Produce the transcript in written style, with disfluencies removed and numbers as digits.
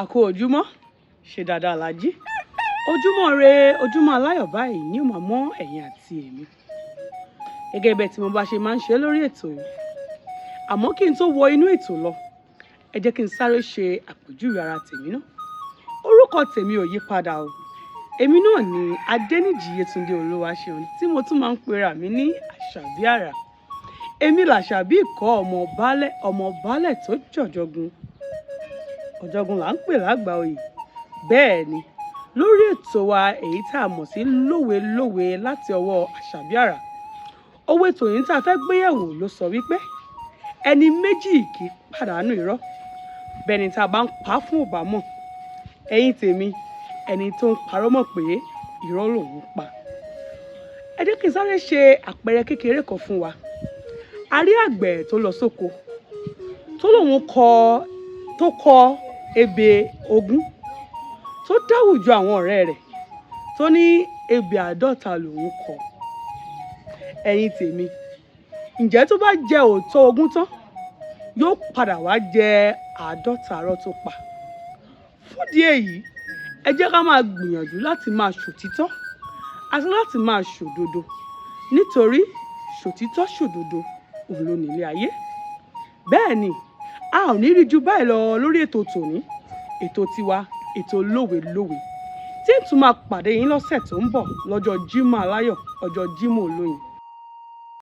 Àkó ojúmọ́ ṣe dáadáa la jí. Ojúmọ́ re ojúmọ́ aláyọ̀ báyìí ní ó máa mọ́ ẹ̀yin àti èmi. Gẹ́gẹ́ bẹ́ẹ̀ tí mo bá ṣe máa ń ṣe lórí ètò yìí. Àmọ́ kí n tó wọ inú ètò lọ, ẹ jẹ́ kí n sáré ṣe àpèjúwe ara tèmi náà. Orúkọ tèmi ò yí padà o. Èmi náà ni Adéníjì Yétúndé Olúwaṣeun tí mo tún máa ń pera mi ní Àṣàbí àrà. Èmi làṣàbí ìkọ́ ọmọ baálẹ̀ tó jọ̀jọ̀gun. Ọ̀jọ̀gun là ń pè lágbà oyè. Bẹ́ẹ̀ ni, lórí ètò wa èyí tá a mọ̀ sí lówe láti ọwọ́ Àṣàbí àrà. Òwe tòní tá a fẹ́ gbéyẹ̀wò ló sọ wípé ẹni méjì kì í pàdánù irọ́. Bẹ́ẹ̀ni tá a bá ń pa fún òbámọ̀. Ẹ̀yin tèmi, ẹni tó ń parọ́ mọ̀ pé irọ́ lòun pa. Ẹ jẹ́ kí n sáré ṣe àpẹẹrẹ kékeré kan fún wa. A rí àgbẹ̀ tó lọ sóko tó lòun kọ ebè 20 tó dáwùjọ àwọn ọ̀rẹ́ rẹ̀ tó ní ebè 50 lòun kọ. Ẹ̀yin tèmi, ǹjẹ́ tó bá jẹ òótọ́ 20 tán yóò padà wá jẹ 50 arọ́ tó pa. Fún ìdí èyí, ẹ jẹ́ ká máa gbìyànjú láti máa ṣòtítọ́ àti láti máa ṣòdodo, nítorí ṣòtítọ́ ṣòdodo òun ló nílé ayé. Bẹ́ẹ̀ ni, a ò ní rí ju báyìí lọ lórí ètò tòní, ètò tiwa, ètò lówe tí n tún máa pàdé yín lọ́sẹ̀ tó ń bọ̀ lọ́jọ́ Jímọ̀ aláyọ̀, ọjọ́ Jímọ̀ olóyin.